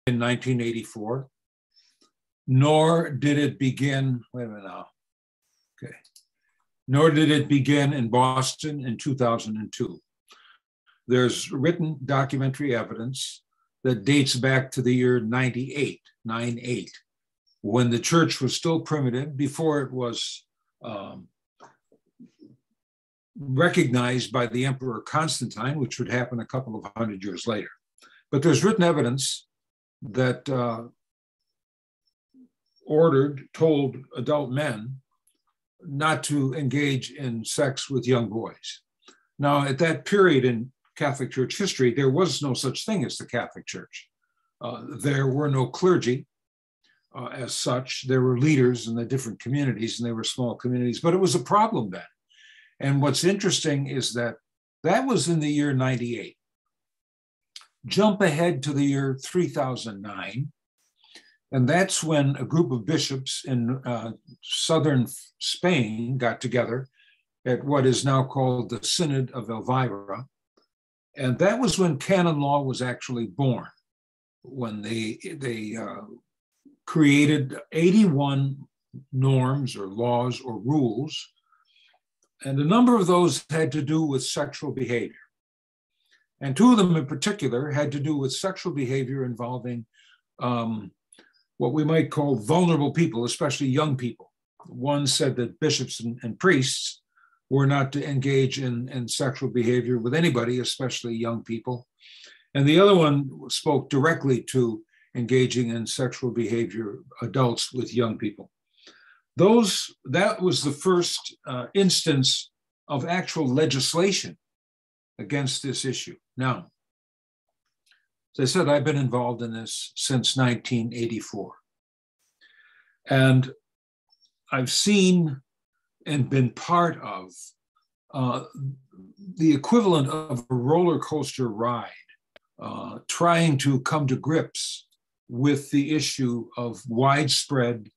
in 1984, nor did it begin, wait a minute now, okay, nor did it begin in Boston in 2002. There's written documentary evidence that dates back to the year 98, when the church was still primitive, before it was recognized by the Emperor Constantine, which would happen a couple of hundred years later. But there's written evidence that told adult men not to engage in sex with young boys. Now, at that period in Catholic Church history, there was no such thing as the Catholic Church. There were no clergy as such. There were leaders in the different communities, and they were small communities, but it was a problem then. And what's interesting is that that was in the year 98. Jump ahead to the year 3009, and that's when a group of bishops in southern Spain got together at what is now called the Synod of Elvira. And that was when canon law was actually born, when they created 81 norms or laws or rules, and a number of those had to do with sexual behavior. And two of them in particular had to do with sexual behavior involving what we might call vulnerable people, especially young people. One said that bishops and priests were not to engage in sexual behavior with anybody, especially young people. And the other one spoke directly to engaging in sexual behavior, adults with young people. That was the first instance of actual legislation against this issue. Now, as I said, I've been involved in this since 1984. And I've seen and been part of the equivalent of a roller coaster ride, trying to come to grips with the issue of widespread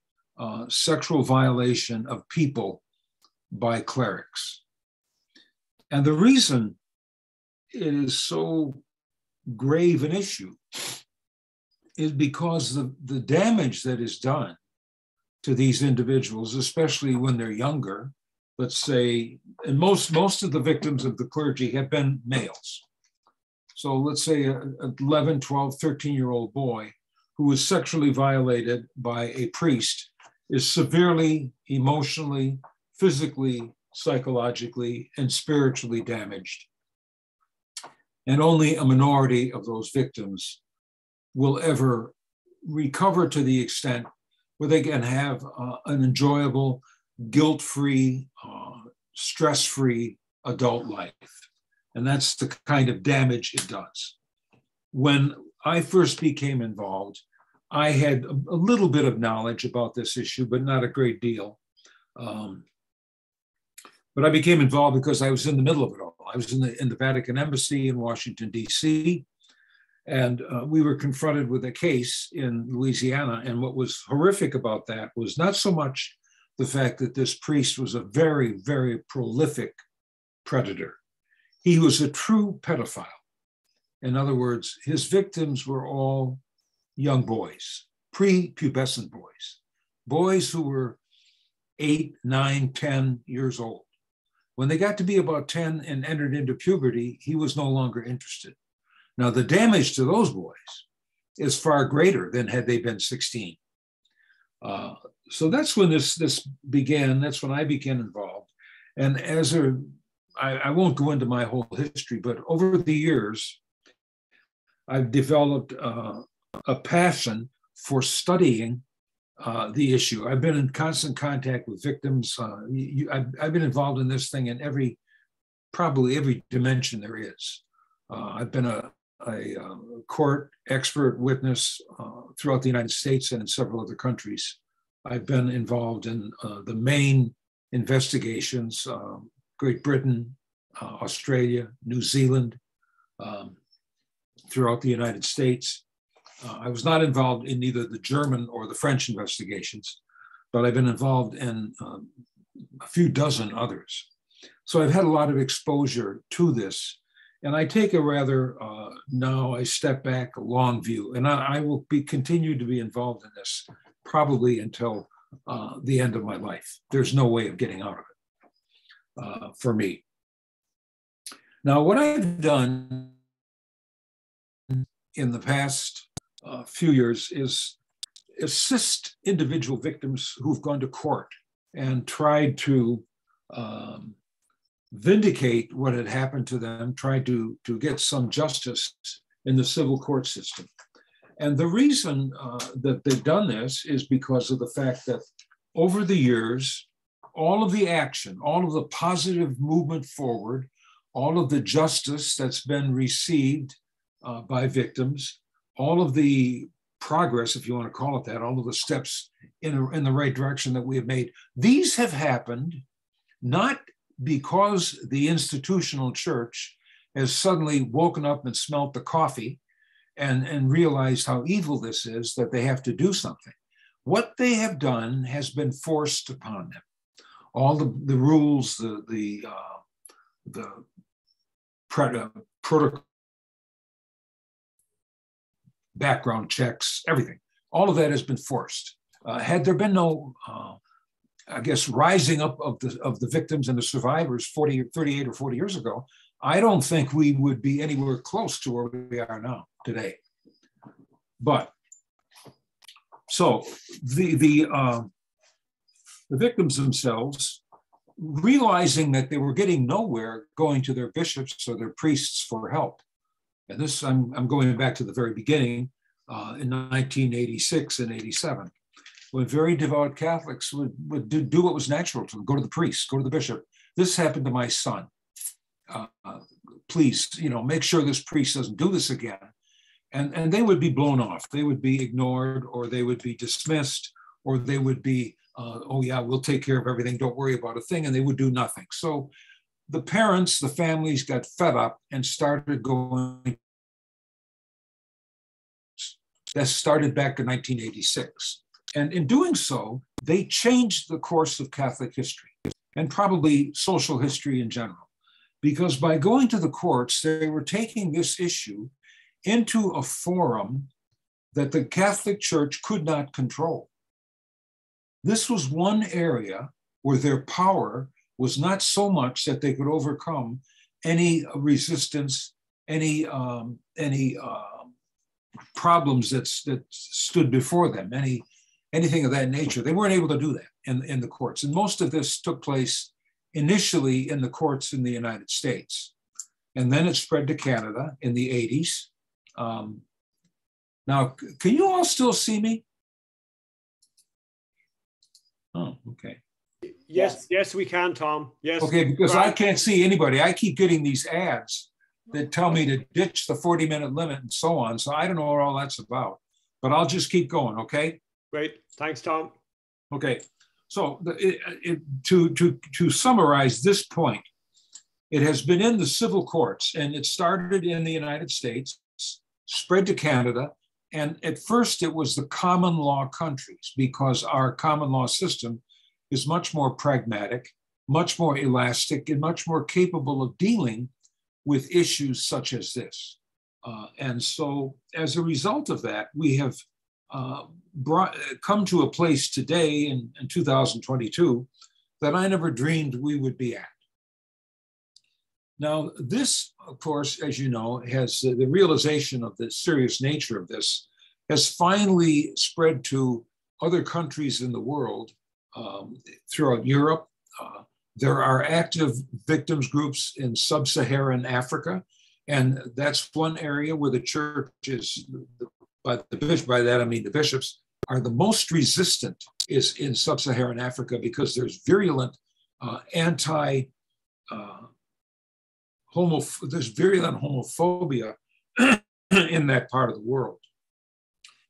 sexual violation of people by clerics. And the reason it is so grave an issue is because the damage that is done to these individuals, especially when they're younger, let's say, and most of the victims of the clergy have been males. So let's say an 11, 12, 13-year-old boy who was sexually violated by a priest is severely emotionally, physically, psychologically, and spiritually damaged. And only a minority of those victims will ever recover to the extent where they can have an enjoyable, guilt-free, stress-free adult life. And that's the kind of damage it does. When I first became involved, I had a little bit of knowledge about this issue, but not a great deal. But I became involved because I was in the middle of it all. I was in the Vatican Embassy in Washington, D.C., and we were confronted with a case in Louisiana. And what was horrific about that was not so much the fact that this priest was a very, very prolific predator. He was a true pedophile. In other words, his victims were all young boys, prepubescent boys who were 8, 9, 10 years old. When they got to be about 10 and entered into puberty, he was no longer interested. Now, the damage to those boys is far greater than had they been 16. So that's when this began. That's when I became involved. And I won't go into my whole history, but over the years, I've developed a passion for studying the issue. I've been in constant contact with victims. I've been involved in this thing in probably every dimension there is. I've been a court expert witness throughout the United States and in several other countries. I've been involved in the main investigations, Great Britain, Australia, New Zealand, throughout the United States. I was not involved in either the German or the French investigations, but I've been involved in a few dozen others. So I've had a lot of exposure to this. And I take a rather, now I step back, a long view, and I will continue to be involved in this probably until the end of my life. There's no way of getting out of it for me. Now, what I've done in the past few years is assist individual victims who've gone to court and tried to vindicate what had happened to them, tried to get some justice in the civil court system. And the reason that they've done this is because of the fact that over the years, all of the action, all of the positive movement forward, all of the justice that's been received by victims, all of the progress, if you want to call it that, all of the steps in the right direction that we have made, these have happened not because the institutional church has suddenly woken up and smelt the coffee and realized how evil this is, that they have to do something. What they have done has been forced upon them. All the rules, the protocol, background checks, everything, all of that has been forced. Had there been no, I guess, rising up of the victims and the survivors 38 or 40 years ago, I don't think we would be anywhere close to where we are now today. But so the victims themselves, realizing that they were getting nowhere going to their bishops or their priests for help. And this, I'm going back to the very beginning in 1986 and 87, when very devout Catholics would do what was natural to them, go to the priest, go to the bishop. This happened to my son. Please, make sure this priest doesn't do this again. And they would be blown off. They would be ignored, or they would be dismissed, or they would be, oh yeah, we'll take care of everything, don't worry about a thing, and they would do nothing. So the parents, the families got fed up and started going. That started back in 1986. And in doing so, they changed the course of Catholic history and probably social history in general. Because by going to the courts, they were taking this issue into a forum that the Catholic Church could not control. This was one area where their power was not so much that they could overcome any resistance, any problems that stood before them, anything of that nature. They weren't able to do that in the courts. And most of this took place initially in the courts in the United States. And then it spread to Canada in the 80s. Now, can you all still see me? Oh, okay. Yes, we can, Tom. Yes. Okay, because I can't see anybody. I keep getting these ads that tell me to ditch the 40-minute limit and so on. So I don't know what all that's about, but I'll just keep going, okay? Great. Thanks, Tom. Okay. So to summarize this point, it has been in the civil courts, and it started in the United States, spread to Canada, and at first it was the common law countries, because our common law system is much more pragmatic, much more elastic, and much more capable of dealing with issues such as this. And so as a result of that, we have come to a place today in 2022 that I never dreamed we would be at. Now, this, of course, as you know, has the realization of the serious nature of this has finally spread to other countries in the world, throughout Europe. There are active victims groups in sub-Saharan Africa, and that's one area where the church is, by that I mean the bishops, are the most resistant is in sub-Saharan Africa, because there's virulent there's virulent homophobia in that part of the world.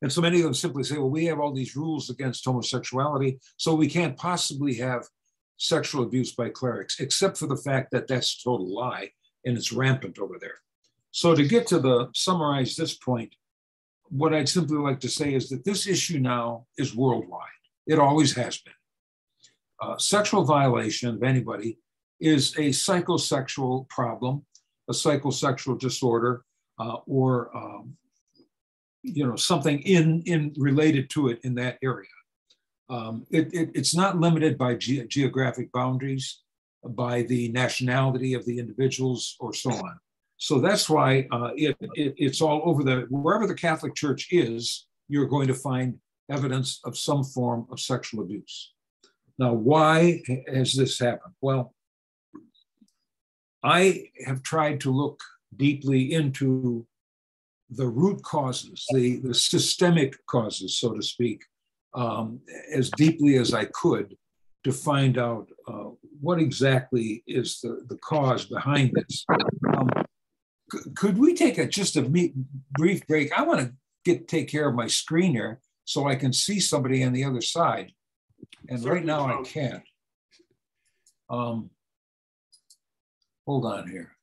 And so many of them simply say, well, we have all these rules against homosexuality, so we can't possibly have sexual abuse by clerics, except for the fact that that's a total lie, and it's rampant over there. So to summarize this point, what I'd simply like to say is that this issue now is worldwide. It always has been. Sexual violation of anybody is a psychosexual problem. a psychosexual disorder or something in related to it in that area. It's not limited by geographic boundaries, by the nationality of the individuals, or so on. So that's why it's all over wherever the Catholic Church is, you're going to find evidence of some form of sexual abuse. Now, why has this happened? Well, I have tried to look deeply into the root causes, the systemic causes, so to speak, as deeply as I could to find out what exactly is the cause behind this. Could we take just a brief break? I want to take care of my screen here so I can see somebody on the other side. And certainly, right now I can't. Hold on here.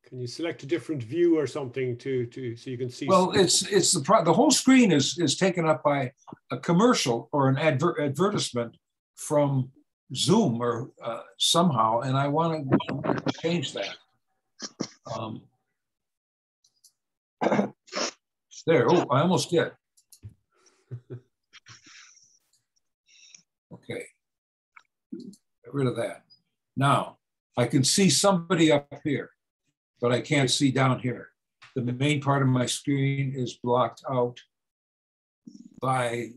Can you select a different view or something so you can see? Well, it's the whole screen is taken up by a commercial or an advertisement from Zoom or somehow, and I want to change that. There. Oh, I almost did. Okay. Get rid of that. Now I can see somebody up here, but I can't see down here. The main part of my screen is blocked out by,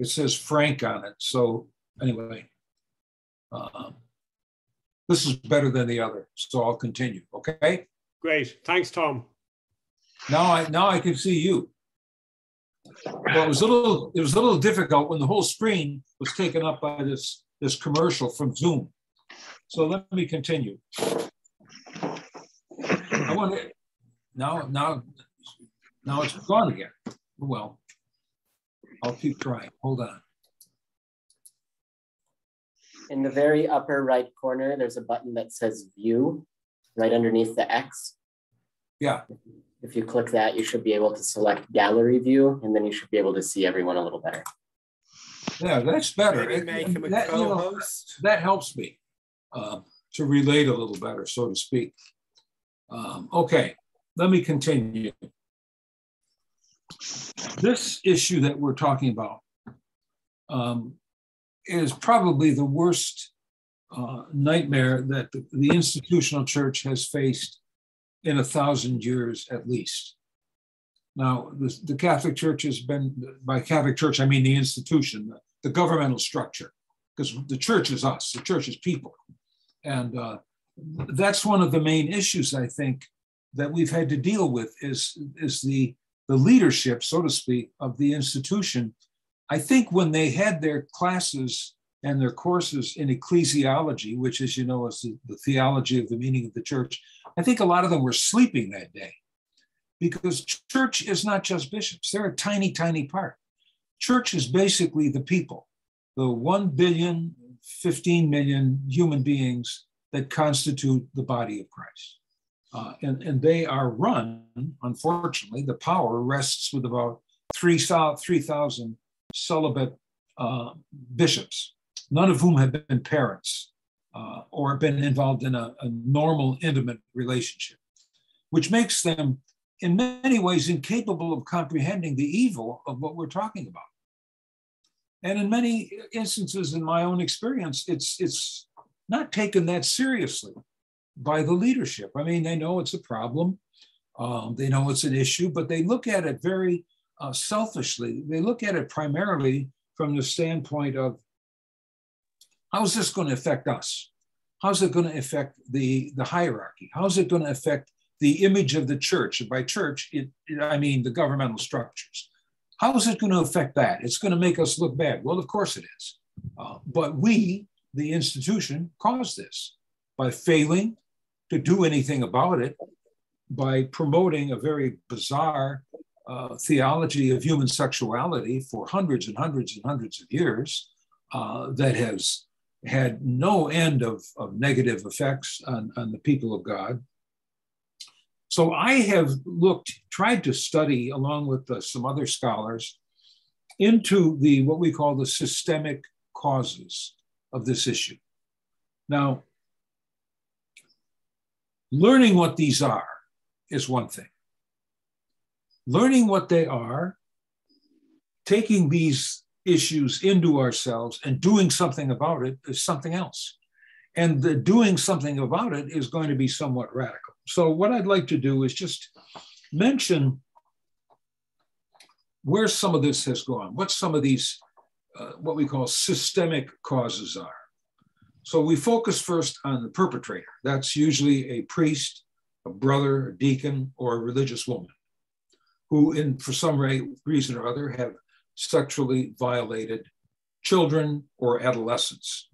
it says Frank on it. So anyway, this is better than the other, so I'll continue, okay? Great, thanks, Tom. Now I can see you. Well, it was a little difficult when the whole screen was taken up by this commercial from Zoom. So let me continue. I want to now it's gone again. Well, I'll keep trying. Hold on. In the very upper right corner, there's a button that says View, right underneath the X. Yeah. If you click that, you should be able to select Gallery View, and then you should be able to see everyone a little better. Yeah, that's better. Maybe make him a co-host. That helps me to relate a little better, so to speak. Okay, let me continue. This issue that we're talking about is probably the worst nightmare that the institutional church has faced in 1,000 years at least. Now, the Catholic Church has been, by Catholic Church, I mean the institution, the governmental structure, because the church is us, the church is people. And that's one of the main issues, I think, that we've had to deal with is the leadership, so to speak, of the institution. I think when they had their classes and their courses in ecclesiology, which, as you know, is the theology of the meaning of the church, I think a lot of them were sleeping that day, because church is not just bishops. They're a tiny, tiny part. Church is basically the people, the 1 billion, 15 million human beings that constitute the body of Christ. And they are run, unfortunately, the power rests with about 3,000 celibate bishops, none of whom have been parents or been involved in a normal, intimate relationship, which makes them in many ways incapable of comprehending the evil of what we're talking about. And in many instances, in my own experience, it's not taken that seriously by the leadership. I mean, they know it's a problem, they know it's an issue, but they look at it very selfishly. They look at it primarily from the standpoint of, how's this going to affect us? How's it going to affect the hierarchy? How's it going to affect the image of the church? And by church, I mean the governmental structures. How is it going to affect that? It's going to make us look bad. Well, of course it is. But we, the institution, caused this by failing to do anything about it, by promoting a very bizarre theology of human sexuality for hundreds and hundreds and hundreds of years that has had no end of negative effects on the people of God. So I have tried to study, along with some other scholars, into what we call the systemic causes of this issue. Now, Learning what these are is one thing. Learning what they are, taking these issues into ourselves and doing something about it is something else. And the doing something about it is going to be somewhat radical. So what I'd like to do is just mention where some of this has gone, what some of these, what we call systemic causes are. So we focus first on the perpetrator. That's usually a priest, a brother, a deacon, or a religious woman who, for some reason or other, have sexually violated children or adolescents.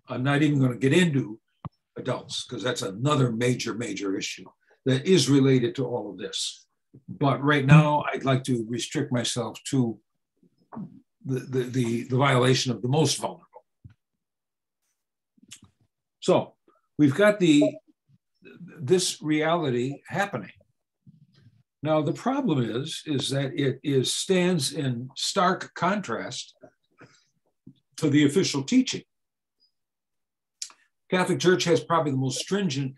I'm not even going to get into adults because that's another major, major issue that is related to all of this. But right now, I'd like to restrict myself to the violation of the most vulnerable. So we've got this reality happening. Now, the problem is that it stands in stark contrast to the official teaching. Catholic Church has probably the most stringent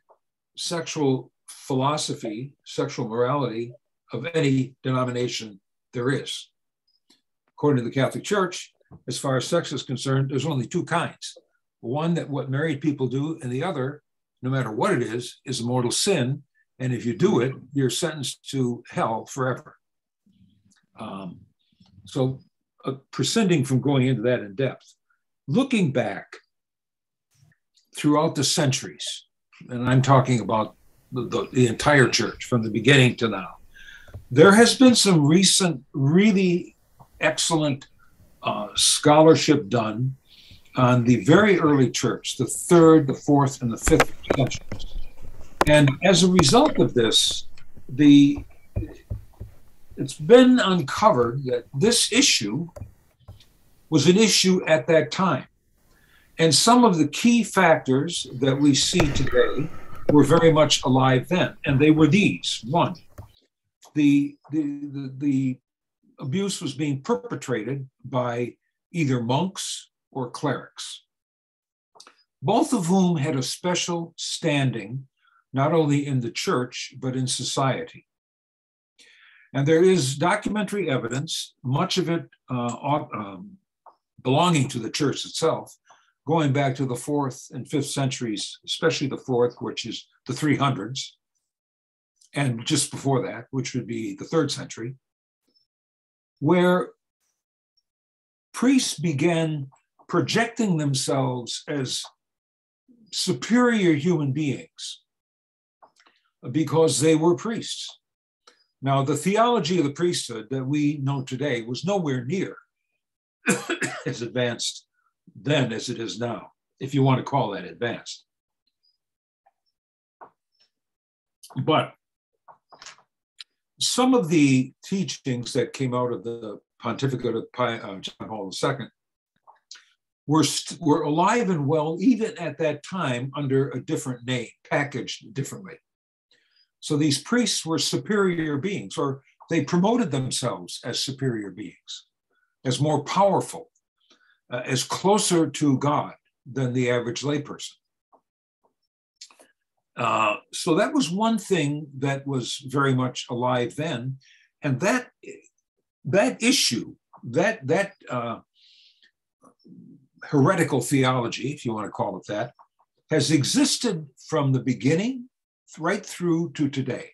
sexual philosophy, sexual morality of any denomination there is. According to the Catholic Church, as far as sex is concerned, there's only two kinds. One, that what married people do, and the other, no matter what it is a mortal sin. And if you do it, you're sentenced to hell forever. Prescinding from going into that in depth, looking back throughout the centuries, and I'm talking about the entire church from the beginning to now, there has been some recent, really excellent scholarship done on the very early church, the 3rd, the 4th, and the 5th centuries. And as a result of this, it's been uncovered that this issue was an issue at that time. And some of the key factors that we see today were very much alive then. And they were these. One, the abuse was being perpetrated by either monks or clerics, both of whom had a special standing, not only in the church, but in society. And there is documentary evidence, much of it belonging to the church itself, going back to the 4th and 5th centuries, especially the 4th, which is the 300s, and just before that, which would be the 3rd century, where priests began projecting themselves as superior human beings because they were priests. Now, the theology of the priesthood that we know today was nowhere near as advanced then as it is now, if you want to call that advanced. But some of the teachings that came out of the pontificate of John Paul II were alive and well even at that time under a different name, packaged differently. So these priests were superior beings, or they promoted themselves as superior beings, as more powerful, as closer to God than the average layperson. So that was one thing that was very much alive then. And that issue, that heretical theology, if you want to call it that, has existed from the beginning right through to today.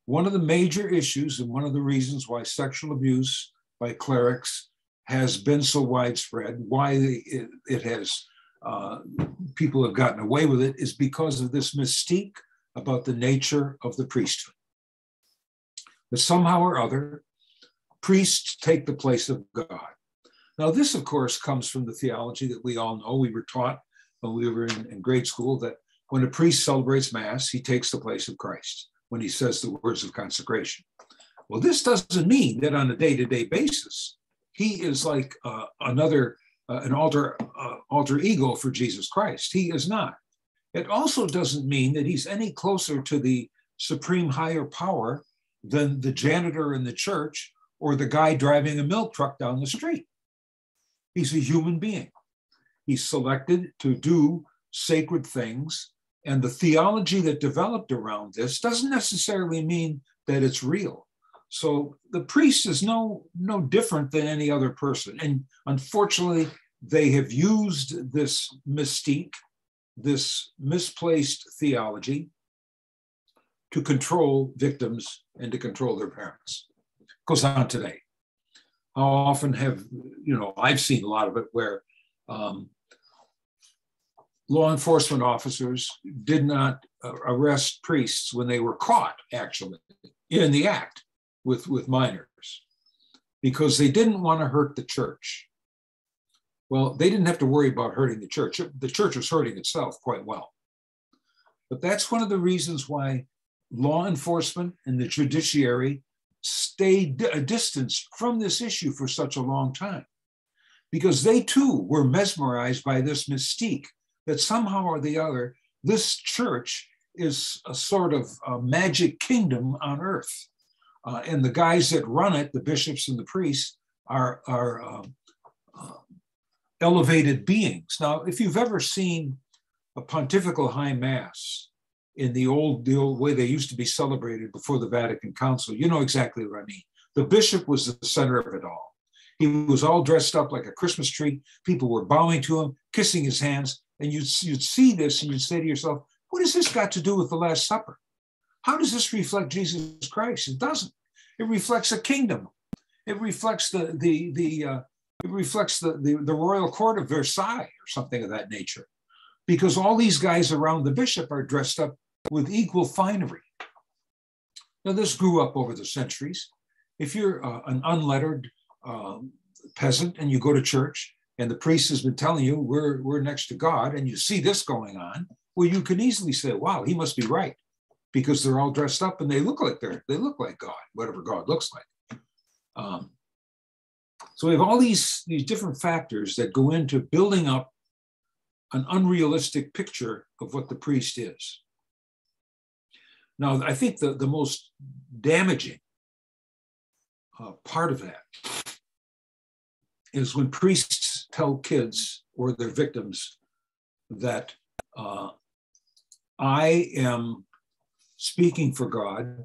One of the major issues and one of the reasons why sexual abuse by clerics has been so widespread, why it has, people have gotten away with it, is because of this mystique about the nature of the priesthood. That somehow or other, priests take the place of God. Now, this, of course, comes from the theology that we all know. We were taught when we were in grade school that when a priest celebrates Mass, he takes the place of Christ when he says the words of consecration. Well, this doesn't mean that on a day-to-day basis, he is like an alter ego for Jesus Christ. He is not. It also doesn't mean that he's any closer to the supreme higher power than the janitor in the church or the guy driving a milk truck down the street. He's a human being. He's selected to do sacred things And the theology that developed around this doesn't necessarily mean that it's real. So the priest is no different than any other person. And unfortunately, they have used this mystique, this misplaced theology, to control victims and to control their parents. It goes on today. How often have, I've seen a lot of it where law enforcement officers did not arrest priests when they were caught, actually, in the act with minors, because they didn't want to hurt the church. Well, they didn't have to worry about hurting the church. The church was hurting itself quite well. But that's one of the reasons why law enforcement and the judiciary stayed a distance from this issue for such a long time, because they too were mesmerized by this mystique that somehow or the other, this church is a sort of a magic kingdom on earth. And the guys that run it, the bishops and the priests, are elevated beings. Now, if you've ever seen a pontifical high mass in the old way they used to be celebrated before the Vatican Council, you know exactly what I mean. The bishop was the center of it all. He was all dressed up like a Christmas tree. People were bowing to him, kissing his hands, and you'd see this and you'd say to yourself, what has this got to do with the Last Supper? How does this reflect Jesus Christ? It doesn't. It reflects a kingdom. It reflects the royal court of Versailles or something of that nature, because all these guys around the bishop are dressed up with equal finery. Now, this grew up over the centuries. If you're an unlettered peasant and you go to church and the priest has been telling you we're next to God, and you see this going on, well, you can easily say, wow, he must be right, because they're all dressed up and they look like God, whatever God looks like. So we have all these different factors that go into building up an unrealistic picture of what the priest is. Now, I think the most damaging part of that is when priests tell kids or their victims that I am speaking for God,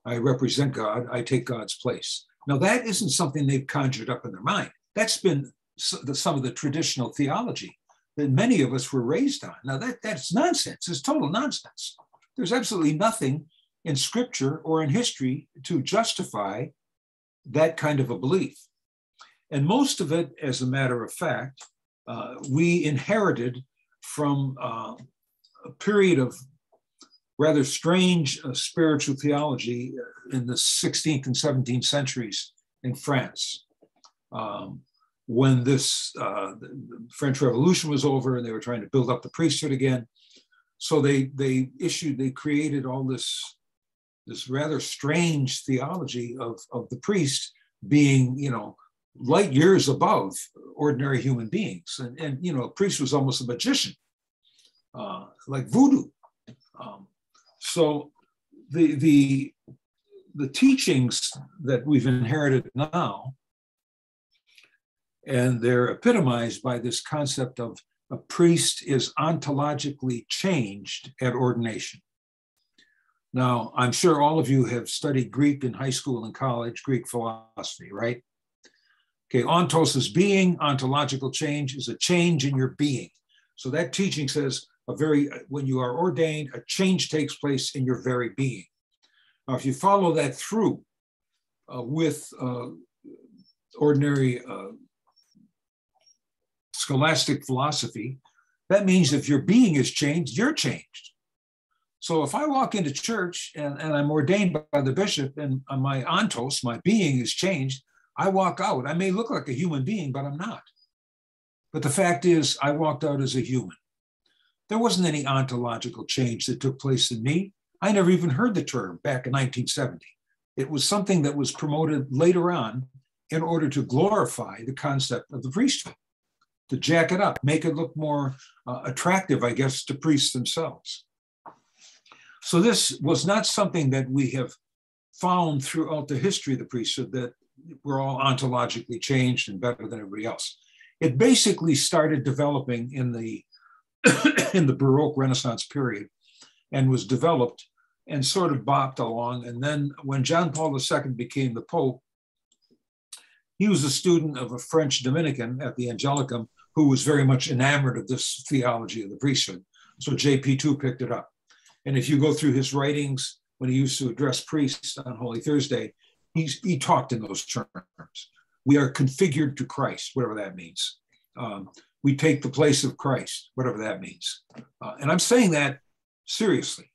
I represent God, I take God's place. Now, that isn't something they've conjured up in their mind. That's been some of the traditional theology that many of us were raised on. Now, that's nonsense. It's total nonsense. There's absolutely nothing in scripture or in history to justify that kind of a belief. And most of it, as a matter of fact, we inherited from a period of rather strange spiritual theology in the 16th and 17th centuries in France, when the French Revolution was over and they were trying to build up the priesthood again. So they created all this rather strange theology of the priest being, light years above ordinary human beings. And a priest was almost a magician, like voodoo. So the teachings that we've inherited now, and they're epitomized by this concept of a priest is ontologically changed at ordination. Now, I'm sure all of you have studied Greek in high school and college, Greek philosophy, right? Okay, ontos is being, ontological change is a change in your being. So that teaching says when you are ordained, a change takes place in your very being. Now, if you follow that through with ordinary scholastic philosophy, that means if your being is changed, you're changed. So if I walk into church and I'm ordained by the bishop and my ontos, my being is changed, I walk out. I may look like a human being, but I'm not. But the fact is, I walked out as a human. There wasn't any ontological change that took place in me. I never even heard the term back in 1970. It was something that was promoted later on in order to glorify the concept of the priesthood, to jack it up, make it look more attractive, I guess, to priests themselves. So this was not something that we have found throughout the history of the priesthood, that we're all ontologically changed and better than everybody else. It basically started developing in the in the Baroque Renaissance period and was developed and sort of bopped along. And then when John Paul II became the Pope, he was a student of a French Dominican at the Angelicum who was very much enamored of this theology of the priesthood. So JP2 picked it up. And if you go through his writings, when he used to address priests on Holy Thursday, he talked in those terms. We are configured to Christ, whatever that means. We take the place of Christ, whatever that means. And I'm saying that seriously.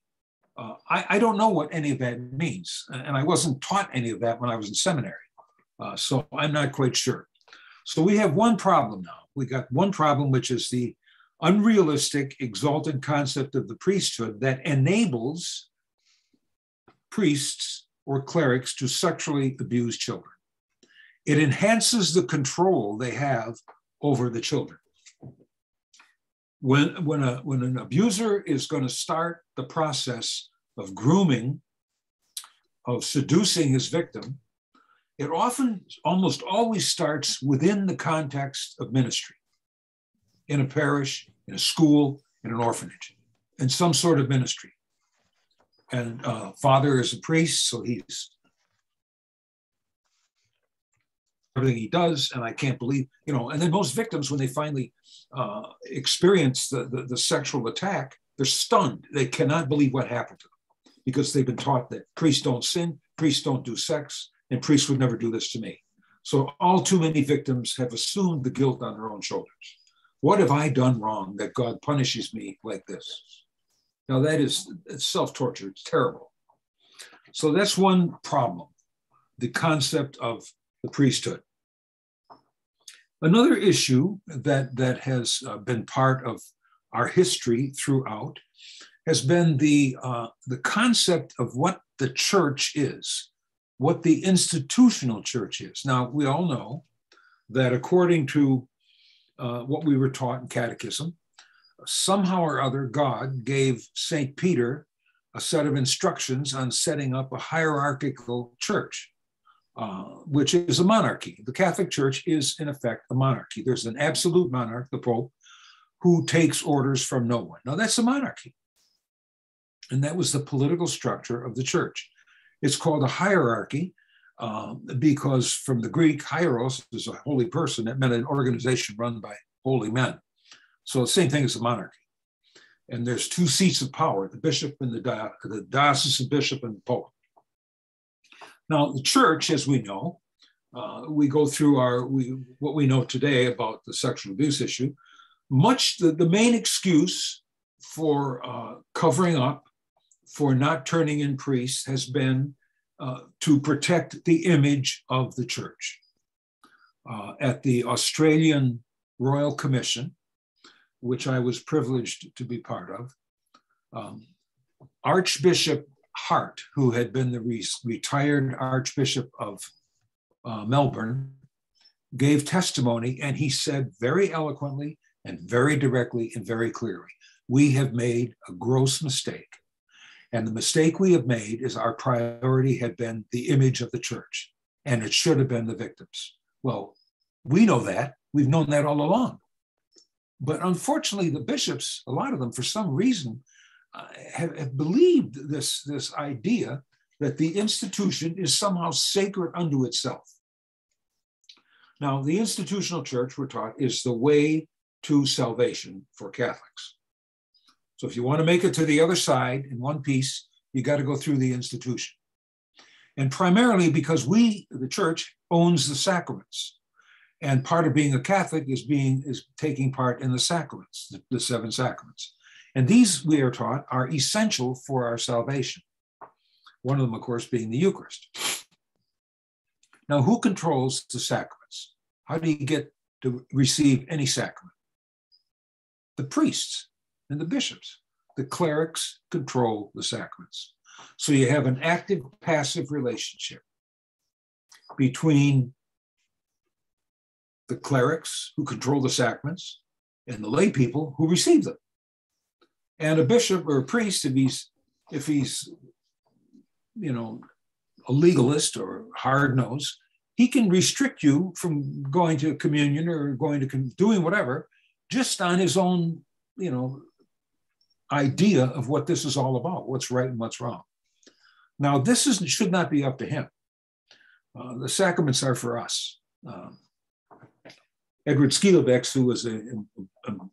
I don't know what any of that means. And I wasn't taught any of that when I was in seminary. So I'm not quite sure. So we have one problem now. We got one problem, which is the unrealistic, exalted concept of the priesthood that enables priests or clerics to sexually abuse children. It enhances the control they have over the children. When an abuser is going to start the process of grooming, of seducing his victim, it often, almost always starts within the context of ministry, in a parish, in a school, in an orphanage, in some sort of ministry. And father is a priest, so he's everything he does, and I can't believe, and then most victims, when they finally experience the sexual attack, they're stunned. They cannot believe what happened to them because they've been taught that priests don't sin, priests don't do sex, and priests would never do this to me. So all too many victims have assumed the guilt on their own shoulders. What have I done wrong that God punishes me like this? Now that is self-torture, it's terrible. So that's one problem, the concept of the priesthood. Another issue that has been part of our history throughout has been the concept of what the church is, what the institutional church is. Now, we all know that according to what we were taught in catechism, somehow or other, God gave St. Peter a set of instructions on setting up a hierarchical church, which is a monarchy. The Catholic Church is, in effect, a monarchy. There's an absolute monarch, the Pope, who takes orders from no one. Now, that's a monarchy. And that was the political structure of the church. It's called a hierarchy because from the Greek, hieros is a holy person. That meant an organization run by holy men. So the same thing as a monarchy. And there's two seats of power, the bishop and the diocesan bishop and the pope. Now, the church, as we know, we go through what we know today about the sexual abuse issue. The main excuse for covering up, for not turning in priests, has been to protect the image of the church. At the Australian Royal Commission, which I was privileged to be part of, Archbishop Hart, who had been the retired Archbishop of Melbourne, gave testimony, and he said very eloquently and very directly and very clearly, we have made a gross mistake. And the mistake we have made is our priority had been the image of the church, and it should have been the victims. Well, we know that. We've known that all along. But unfortunately, the bishops, a lot of them, for some reason, have believed this idea that the institution is somehow sacred unto itself. Now, the institutional church, we're taught, is the way to salvation for Catholics. So if you want to make it to the other side in one piece, you got to go through the institution. And primarily because the church owns the sacraments. And part of being a Catholic is taking part in the sacraments, the seven sacraments. And these, we are taught, are essential for our salvation. One of them, of course, being the Eucharist. Now, who controls the sacraments? How do you get to receive any sacrament? The priests and the bishops. The clerics control the sacraments. So you have an active-passive relationship between the clerics who control the sacraments and the lay people who receive them. And a bishop or a priest, if he's a legalist or hard-nosed, he can restrict you from going to communion or doing whatever just on his own idea of what this is all about, what's right and what's wrong. Now, this should not be up to him. The sacraments are for us. Edward Skilobex, who was an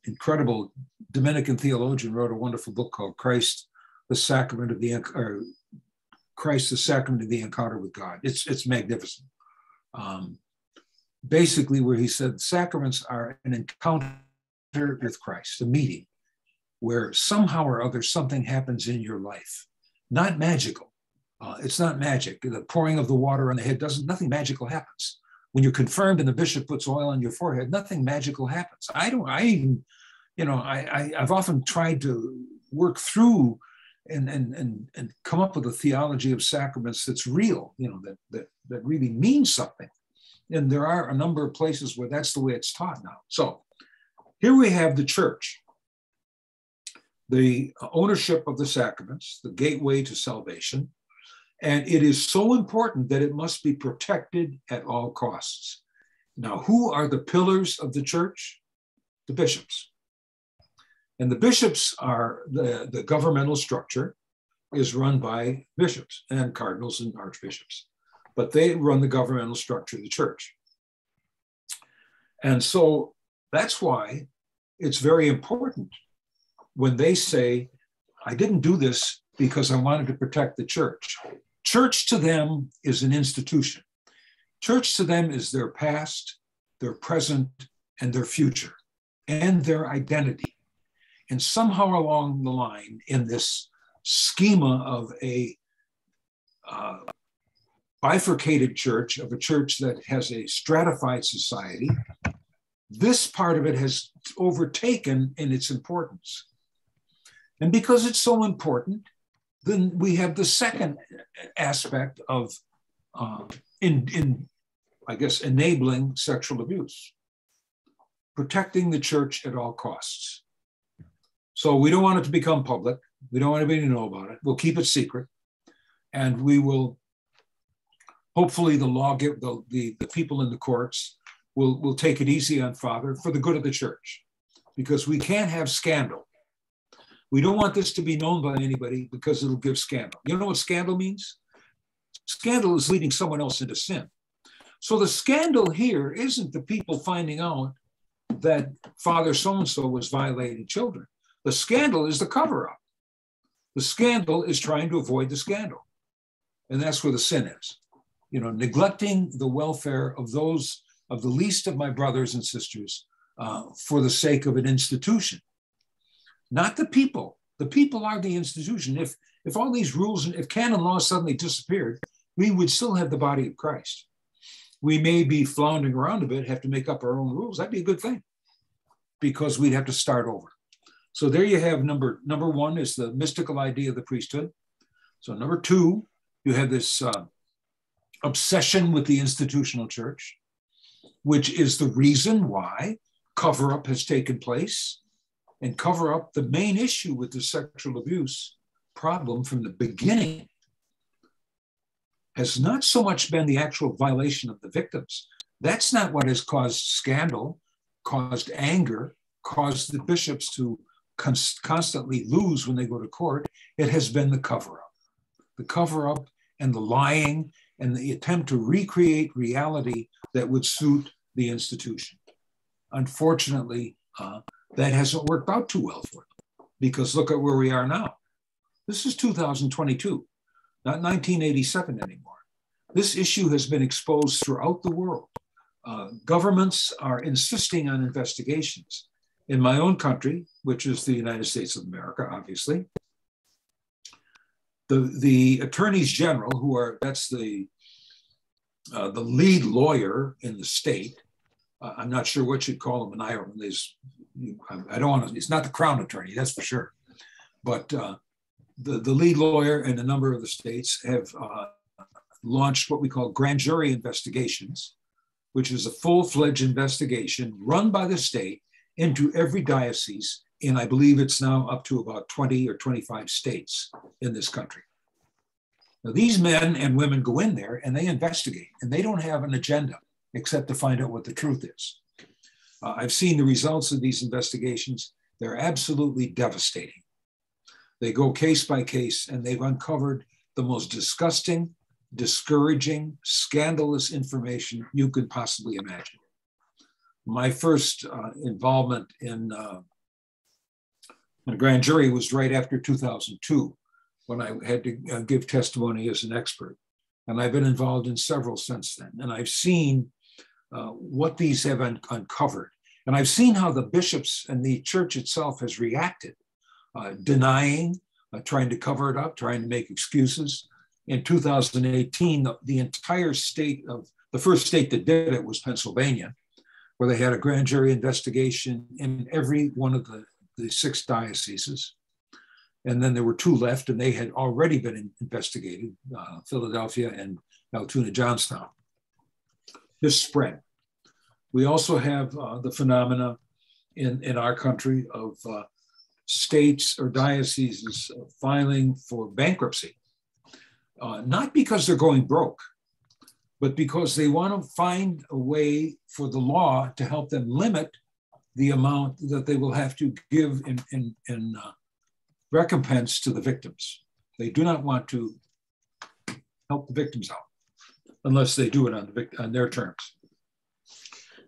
incredible Dominican theologian, wrote a wonderful book called Christ, the Sacrament of the Encounter with God. It's magnificent. Basically, where he said sacraments are an encounter with Christ, a meeting where somehow or other something happens in your life, not magical. It's not magic. The pouring of the water on the head nothing magical happens. When you're confirmed and the bishop puts oil on your forehead, nothing magical happens. I've often tried to work through and come up with a theology of sacraments that's real, that really means something. And there are a number of places where that's the way it's taught now. So here we have the church, the ownership of the sacraments, the gateway to salvation. And it is so important that it must be protected at all costs. Now, who are the pillars of the church? The bishops. And the bishops are the governmental structure is run by bishops and cardinals and archbishops, but they run the governmental structure of the church. And so that's why it's very important when they say, I didn't do this because I wanted to protect the church. Church to them is an institution. Church to them is their past, their present, and their future, and their identity. And somehow along the line, in this schema of a bifurcated church, of a church that has a stratified society, this part of it has overtaken in its importance. And because it's so important, then we have the second aspect of, enabling sexual abuse, protecting the church at all costs. So we don't want it to become public. We don't want anybody to know about it. We'll keep it secret. And we will, hopefully the people in the courts will take it easy on Father for the good of the church, because we can't have scandal. We don't want this to be known by anybody because it'll give scandal. You know what scandal means? Scandal is leading someone else into sin. So the scandal here isn't the people finding out that Father so-and-so was violating children. The scandal is the cover-up. The scandal is trying to avoid the scandal. And that's where the sin is. Neglecting the welfare of those, of the least of my brothers and sisters for the sake of an institution. Not the people. The people are the institution. If all these rules, if canon law suddenly disappeared, we would still have the body of Christ. We may be floundering around a bit, have to make up our own rules. That'd be a good thing, because we'd have to start over. So there you have number one is the mystical idea of the priesthood. So number two, you have this obsession with the institutional church, which is the reason why cover-up has taken place. And cover up the main issue with the sexual abuse problem from the beginning has not so much been the actual violation of the victims. That's not what has caused scandal, caused anger, caused the bishops to constantly lose when they go to court. It has been the cover-up and the lying and the attempt to recreate reality that would suit the institution. Unfortunately, that hasn't worked out too well for them, because look at where we are now. This is 2022, not 1987 anymore. This issue has been exposed throughout the world. Governments are insisting on investigations. In my own country, which is the United States of America, obviously, the attorneys general, that's the lead lawyer in the state. I'm not sure what you'd call them in Ireland. I don't want to, it's not the crown attorney, that's for sure. But the lead lawyer in a number of the states have launched what we call grand jury investigations, which is a full-fledged investigation run by the state into every diocese. And I believe it's now up to about 20 or 25 states in this country. Now, these men and women go in there and they investigate, and they don't have an agenda except to find out what the truth is. I've seen the results of these investigations, They're absolutely devastating. They go case by case, and they've uncovered the most disgusting, discouraging, scandalous information you could possibly imagine. My first involvement in a grand jury was right after 2002, when I had to give testimony as an expert. And I've been involved in several since then. And I've seen what these have uncovered. And I've seen how the bishops and the church itself has reacted, denying, trying to cover it up, trying to make excuses. In 2018, the entire state of, the first state that did it was Pennsylvania, where they had a grand jury investigation in every one of the 6 dioceses. And then there were 2 left, and they had already been investigated, Philadelphia and Altoona, Johnstown. This spread. We also have the phenomena in our country of states or dioceses filing for bankruptcy, not because they're going broke, but because they want to find a way for the law to help them limit the amount that they will have to give in recompense to the victims. They do not want to help the victims out unless they do it on their terms.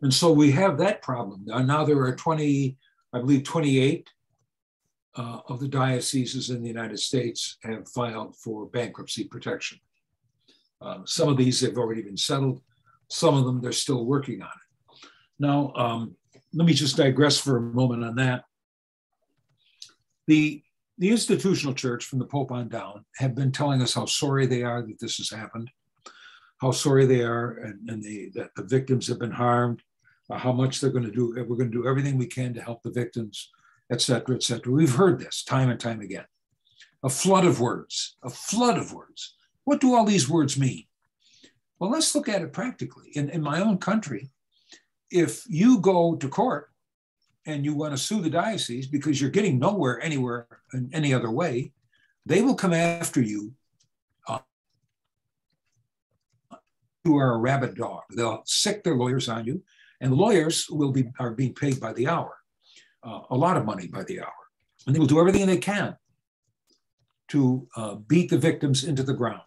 And so we have that problem. Now there are 28 of the dioceses in the United States have filed for bankruptcy protection. Some of these have already been settled. Some of them, they're still working on it. Now, let me just digress for a moment on that. The institutional church, from the Pope on down, have been telling us how sorry they are that this has happened, how sorry they are, and that the victims have been harmed, how much they're going to do. We're going to do everything we can to help the victims, et cetera, et cetera. We've heard this time and time again. A flood of words, a flood of words. What do all these words mean? Well, let's look at it practically. In my own country, if you go to court and you want to sue the diocese because you're getting nowhere, anywhere, in any other way, they will come after you. You are a rabid dog. They'll sick their lawyers on you, and the lawyers are being paid by the hour, a lot of money by the hour. And they will do everything they can to beat the victims into the ground.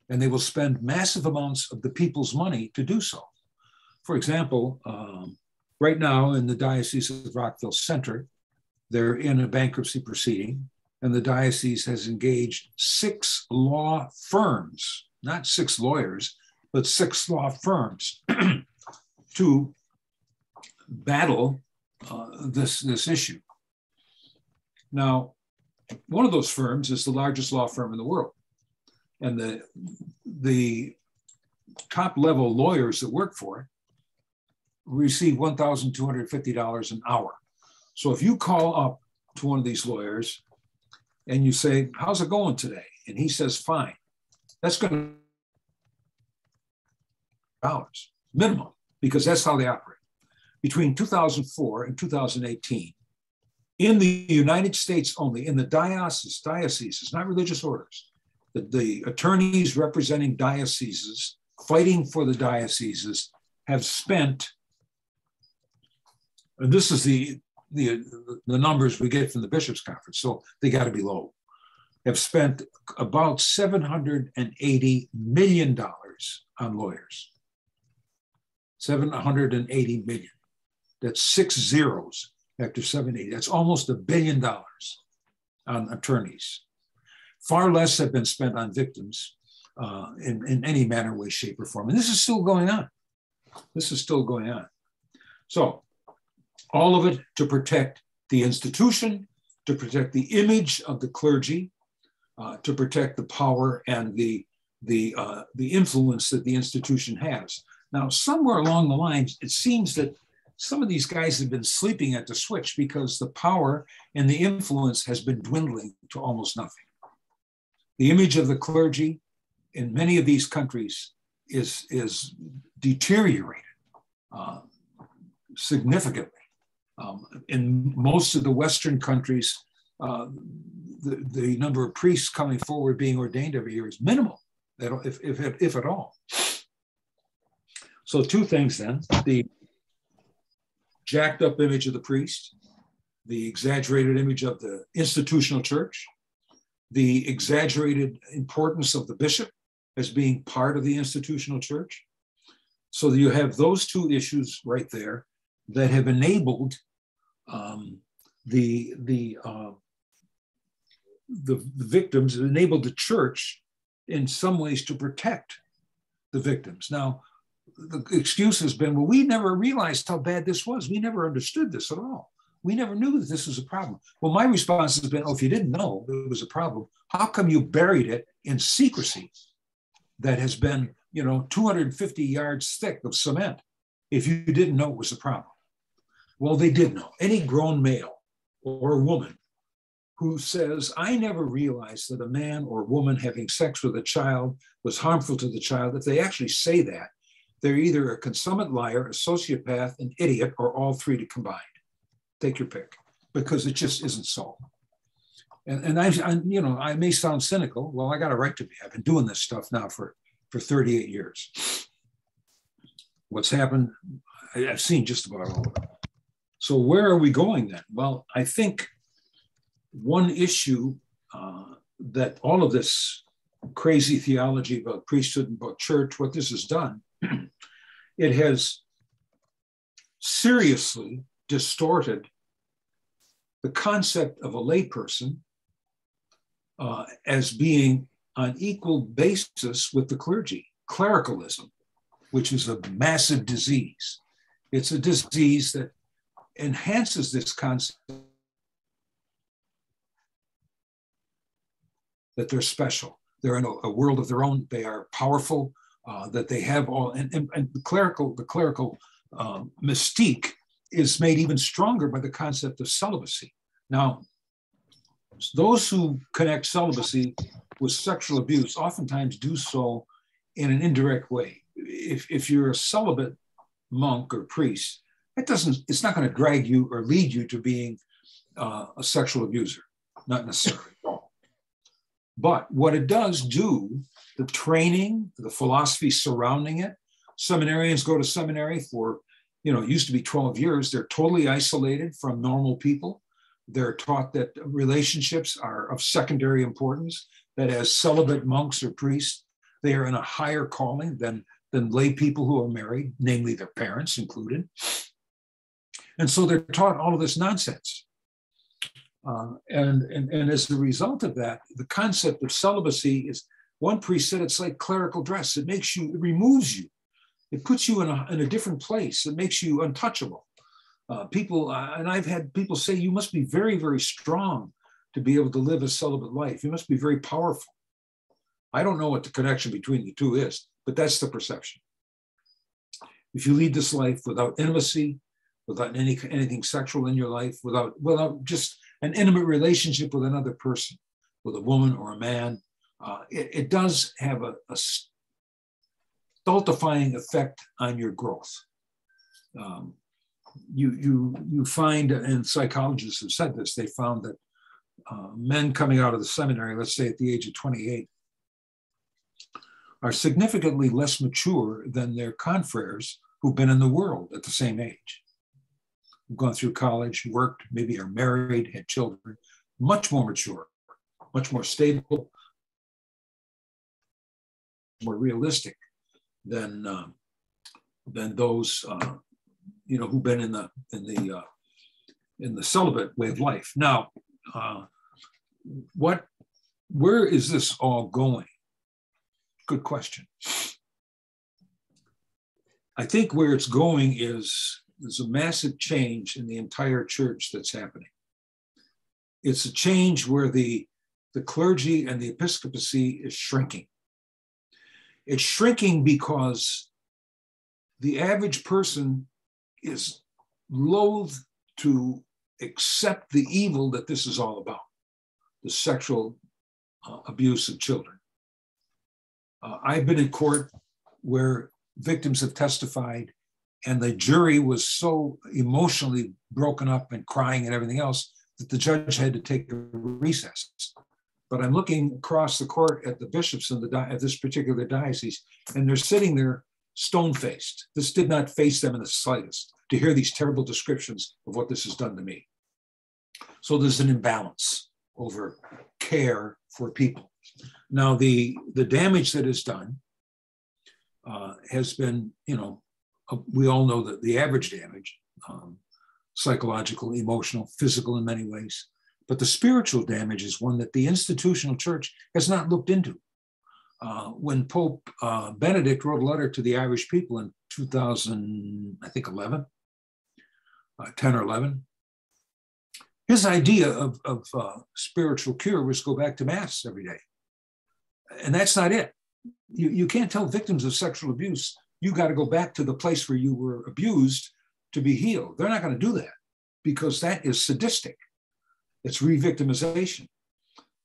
And they will spend massive amounts of the people's money to do so. For example, right now in the Diocese of Rockville Center, they're in a bankruptcy proceeding, and the diocese has engaged 6 law firms, not 6 lawyers, but 6 law firms to battle this issue. Now, one of those firms is the largest law firm in the world. And the top level lawyers that work for it receive $1,250 an hour. So if you call up to one of these lawyers and you say, how's it going today? And he says, fine, that's going to $1,000 minimum, because that's how they operate. Between 2004 and 2018, in the United States only, in the dioceses, not religious orders, the attorneys representing dioceses, fighting for the dioceses, have spent, and this is the numbers we get from the Bishops' Conference, so they got to be low, have spent about $780 million on lawyers. 780 million. That's 6 zeros after 780. That's almost $1 billion on attorneys. Far less have been spent on victims in any manner, way, shape, or form. And this is still going on. This is still going on. So all of it to protect the institution, to protect the image of the clergy, to protect the power and the influence that the institution has. Now, somewhere along the lines, it seems that some of these guys have been sleeping at the switch because the power and the influence has been dwindling to almost nothing. The image of the clergy in many of these countries is deteriorated significantly. In most of the Western countries, the number of priests coming forward being ordained every year is minimal, if at all. So 2 things then: the jacked up image of the priest the exaggerated image of the institutional church, the exaggerated importance of the bishop as being part of the institutional church. So that you have those two issues right there that have enabled the victims, enabled the church in some ways to protect the victims. Now, the excuse has been, well, we never realized how bad this was. We never understood this at all. We never knew that this was a problem. Well, my response has been, oh, if you didn't know it was a problem, how come you buried it in secrecy that has been, 250 yards thick of cement if you didn't know it was a problem? Well, they did know. Any grown male or woman who says, I never realized that a man or woman having sex with a child was harmful to the child, if they actually say that, they're either a consummate liar, a sociopath, an idiot, or all three combined. Take your pick, because it just isn't so. And I may sound cynical. Well, I got a right to be. I've been doing this stuff now for 38 years. What's happened, I've seen just about all of it. So where are we going then? Well, I think one issue that all of this crazy theology about priesthood and about church, what this has done, it has seriously distorted the concept of a layperson as being on equal basis with the clergy. Clericalism, which is a massive disease. It's a disease that enhances this concept that they're special. They're in a world of their own. They are powerful, that they have all, and the clerical mystique is made even stronger by the concept of celibacy. Now, those who connect celibacy with sexual abuse oftentimes do so in an indirect way. If you're a celibate monk or priest, it's not going to drag you or lead you to being a sexual abuser, not necessarily. But what it does do, the training, the philosophy surrounding it, seminarians go to seminary for, it used to be 12 years. They're totally isolated from normal people. They're taught that relationships are of secondary importance, that as celibate monks or priests, they are in a higher calling than lay people who are married, namely their parents included. And so they're taught all of this nonsense. And as a result of that, the concept of celibacy is, one priest said, it's like clerical dress. It removes you. It puts you in a different place. It makes you untouchable. And I've had people say, you must be very, very strong to be able to live a celibate life. You must be very powerful. I don't know what the connection between the two is, but that's the perception. If you lead this life without intimacy, without anything sexual in your life, without just an intimate relationship with another person, with a woman or a man, it does have a stultifying effect on your growth. You find, and psychologists have said this, they found that men coming out of the seminary, let's say at the age of 28, are significantly less mature than their confreres who've been in the world at the same age. Who've gone through college, worked, maybe are married, had children, much more mature, much more stable, more realistic than those who've been in the celibate way of life. Now, where is this all going? Good question. I think where it's going is there's a massive change in the entire church that's happening. It's a change where the clergy and the episcopacy is shrinking. It's shrinking because the average person is loath to accept the evil that this is all about, the sexual abuse of children. I've been in court where victims have testified and the jury was so emotionally broken up and crying and everything else that the judge had to take a recess. But I'm looking across the court at the bishops at this particular diocese, and they're sitting there stone-faced. This did not faze them in the slightest to hear these terrible descriptions of what this has done to me. So there's an imbalance over care for people. Now, the damage that is done has been, we all know that the average damage, psychological, emotional, physical in many ways, but the spiritual damage is one that the institutional church has not looked into. When Pope Benedict wrote a letter to the Irish people in 2000, I think 10 or 11, his idea of spiritual cure was go back to Mass every day. And that's not it. You can't tell victims of sexual abuse, you got to go back to the place where you were abused to be healed. They're not going to do that because that is sadistic. It's re-victimization.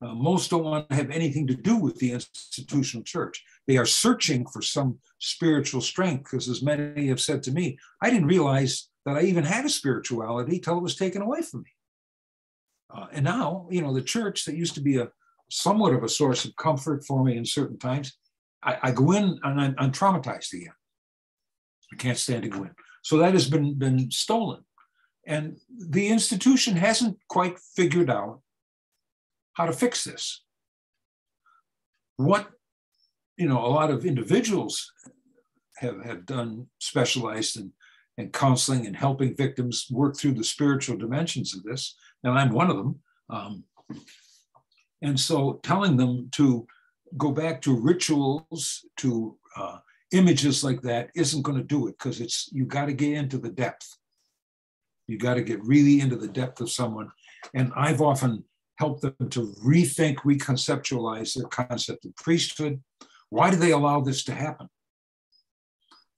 Most don't want to have anything to do with the institutional church. They are searching for some spiritual strength because, as many have said to me, I didn't realize that I even had a spirituality till it was taken away from me. And now, the church that used to be somewhat of a source of comfort for me in certain times, I go in and I'm traumatized again. I can't stand to go in. So that has been stolen. And the institution hasn't quite figured out how to fix this. What, a lot of individuals have done, specialized in counseling and helping victims work through the spiritual dimensions of this, and I'm one of them. And so telling them to go back to rituals, to images like that isn't going to do it, because you got to get into the depth. You got to get really into the depth of someone. And I've often helped them to rethink, reconceptualize their concept of priesthood. Why do they allow this to happen?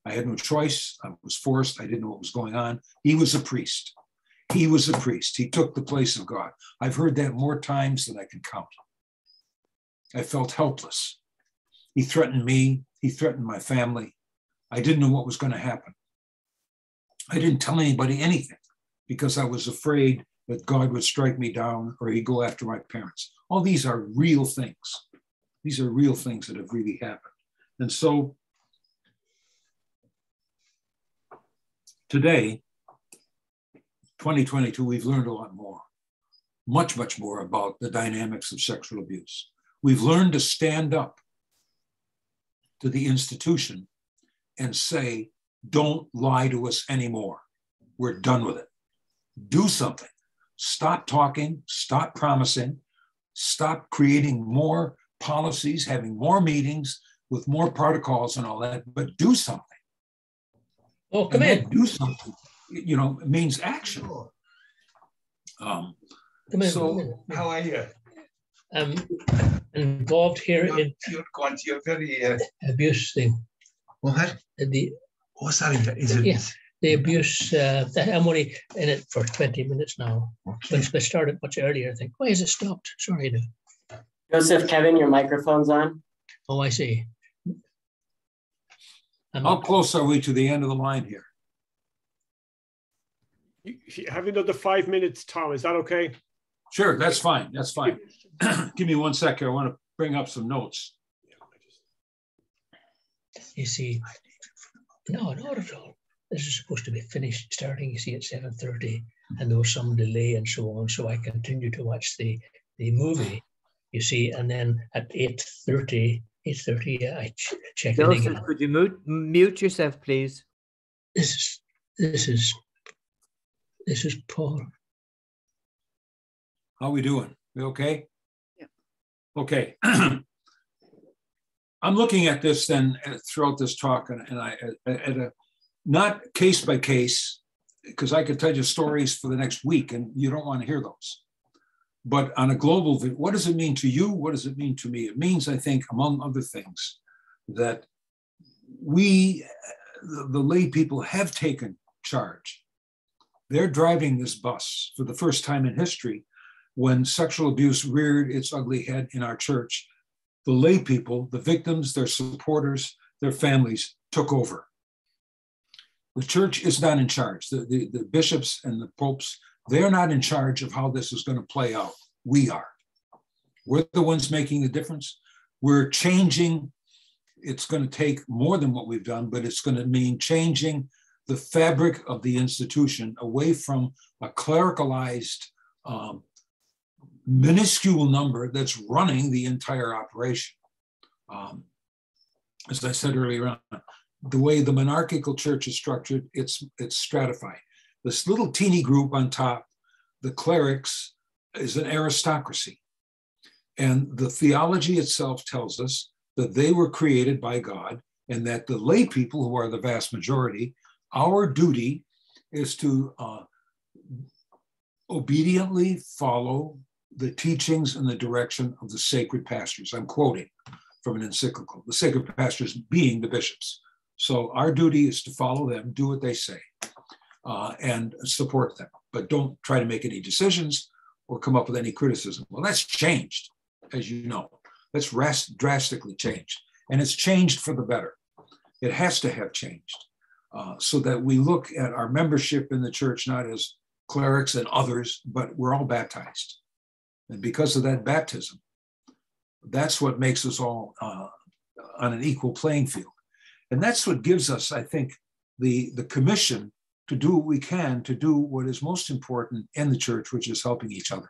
I had no choice. I was forced. I didn't know what was going on. He was a priest. He was a priest. He took the place of God. I've heard that more times than I can count. I felt helpless. He threatened me. He threatened my family. I didn't know what was going to happen. I didn't tell anybody anything because I was afraid that God would strike me down or he'd go after my parents. All these are real things. These are real things that have really happened. And so today, 2022, we've learned a lot more, much, much more about the dynamics of sexual abuse. We've learned to stand up to the institution and say, don't lie to us anymore. We're done with it. Do something. Stop talking, stop promising, stop creating more policies, having more meetings with more protocols and all that, but do something. Oh, come in. Do something, it means action. Come in. So, how are you? I'm involved here in You're very abuse thing. what? What's that? Is it? Yeah, the abuse. I'm only in it for 20 minutes now. Okay. But I started much earlier. I think, why has it stopped? Sorry. Joseph, Kevin, your microphone's on. Oh, I see. how close are we to the end of the line here? You have another 5 minutes, Tom. Is that okay? Sure, that's fine. That's fine. Give me 1 second. I want to bring up some notes. You see, no, not at all. This is supposed to be finished starting, you see, at 7:30, and there was some delay and so on. So I continued to watch the movie, you see, and then at 8:30, I checked in again. Could you mute yourself, please? This is Paul. How are we doing? We okay? Yeah. Okay. I'm looking at this then throughout this talk, and I at a not case by case, because I could tell you stories for the next week, and you don't want to hear those. But on a global, what does it mean to you? What does it mean to me? It means, I think, among other things, that we, the lay people, have taken charge. They're driving this bus for the first time in history. When sexual abuse reared its ugly head in our church, the lay people, the victims, their supporters, their families took over. The church is not in charge. The bishops and the popes, they're not in charge of how this is going to play out. We are. We're the ones making the difference. We're changing. It's going to take more than what we've done, but it's going to mean changing the fabric of the institution away from a clericalized minuscule number that's running the entire operation. As I said earlier on, the way the monarchical church is structured, it's stratified. This little teeny group on top, the clerics, is an aristocracy. And the theology itself tells us that they were created by God, and that the lay people, who are the vast majority, our duty is to obediently follow the teachings and the direction of the sacred pastors. I'm quoting from an encyclical, the sacred pastors being the bishops. So our duty is to follow them, do what they say, and support them, but don't try to make any decisions or come up with any criticism. Well, that's changed, as you know. That's drastically changed, and it's changed for the better. It has to have changed so that we look at our membership in the church not as clerics and others, but we're all baptized. And because of that baptism, that's what makes us all on an equal playing field. And that's what gives us, I think, the commission to do what we can to do what is most important in the church, which is helping each other.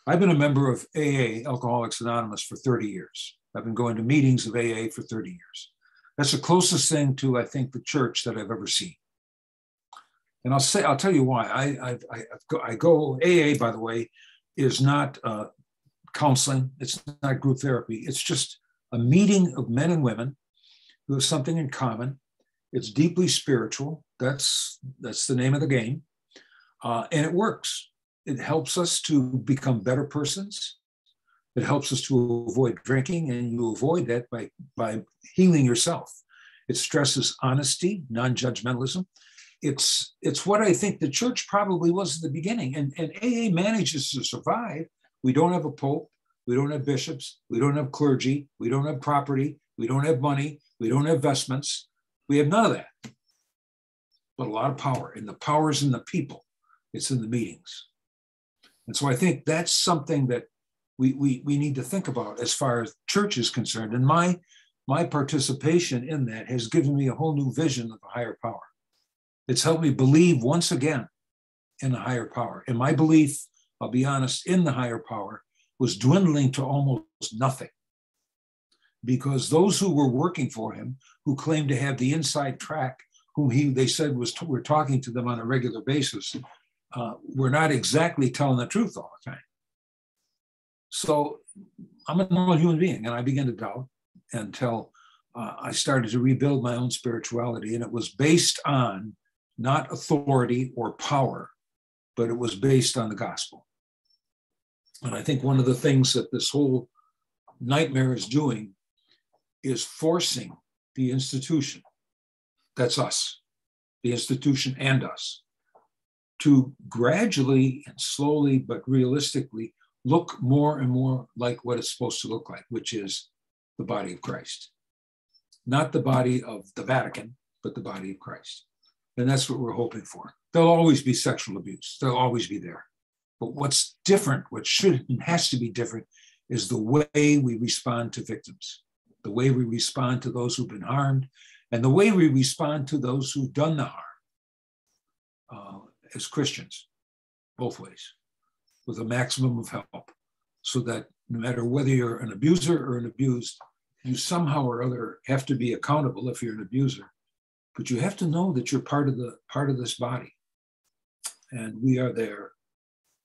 I've been a member of AA, Alcoholics Anonymous, for 30 years. I've been going to meetings of AA for 30 years. That's the closest thing to, I think, the church that I've ever seen. And I'll tell you why. I go, AA, by the way, is not counseling. It's not group therapy. It's just a meeting of men and women who have something in common. It's deeply spiritual. That's the name of the game. And it works. It helps us to become better persons. It helps us to avoid drinking, and you avoid that by healing yourself. It stresses honesty, non-judgmentalism. It's what I think the church probably was at the beginning. And AA manages to survive. We don't have a pope. We don't have bishops. We don't have clergy. We don't have property. We don't have money. We don't have vestments. We have none of that. But a lot of power. And the power is in the people. It's in the meetings. And so I think that's something that we need to think about as far as church is concerned. And my participation in that has given me a whole new vision of a higher power. It's helped me believe once again in a higher power. And my belief, I'll be honest, in the higher power was dwindling to almost nothing. Because those who were working for him, who claimed to have the inside track, whom they said were talking to them on a regular basis, were not exactly telling the truth all the time. So I'm a normal human being, and I began to doubt until I started to rebuild my own spirituality. And it was based on not authority or power, but it was based on the gospel. And I think one of the things that this whole nightmare is doing is forcing the institution, that's us, the institution and us, to gradually and slowly but realistically look more and more like what it's supposed to look like, which is the body of Christ. Not the body of the Vatican, but the body of Christ. And that's what we're hoping for. There'll always be sexual abuse. There'll always be there. But what's different, what should and has to be different, is the way we respond to victims, the way we respond to those who've been harmed, and the way we respond to those who've done the harm as Christians, both ways, with a maximum of help, so that no matter whether you're an abuser or an abused, you somehow or other have to be accountable if you're an abuser. But you have to know that you're part of this body. And we are there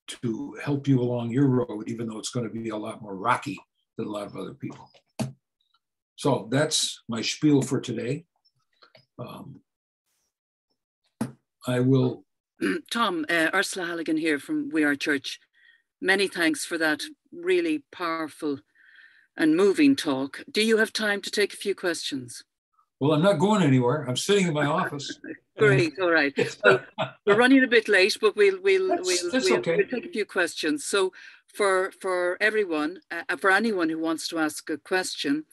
to help you along your road, even though it's going to be a lot more rocky than a lot of other people. So that's my spiel for today. I will. Tom, Ursula Halligan here from We Are Church. Many thanks for that really powerful and moving talk. Do you have time to take a few questions? Well, I'm not going anywhere. I'm sitting in my office. Great, all right. Well, we're running a bit late, but we'll okay. take a few questions. So for everyone, for anyone who wants to ask a question,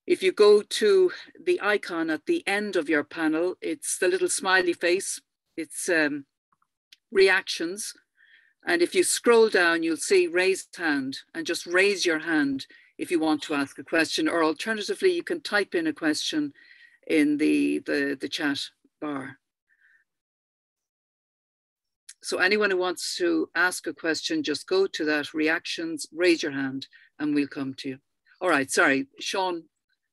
if you go to the icon at the end of your panel, it's the little smiley face. It's reactions. And if you scroll down, you'll see raised hand, and just raise your hand if you want to ask a question, or alternatively, you can type in a question in the chat bar. So anyone who wants to ask a question, just go to that reactions, raise your hand, and we'll come to you. All right, sorry, Sean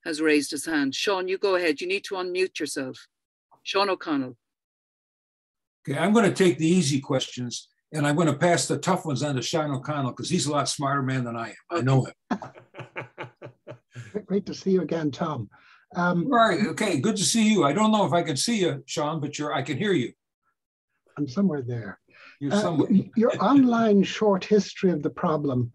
has raised his hand. Sean, you go ahead. You need to unmute yourself. Sean O'Connell. Okay, I'm going to take the easy questions, and I'm going to pass the tough ones on to Sean O'Connell because he's a lot smarter man than I am. I know him. Great to see you again, Tom. Right. Okay. Good to see you. I don't know if I can see you, Sean, but I can hear you. I'm somewhere there. You're somewhere. Your online short history of the problem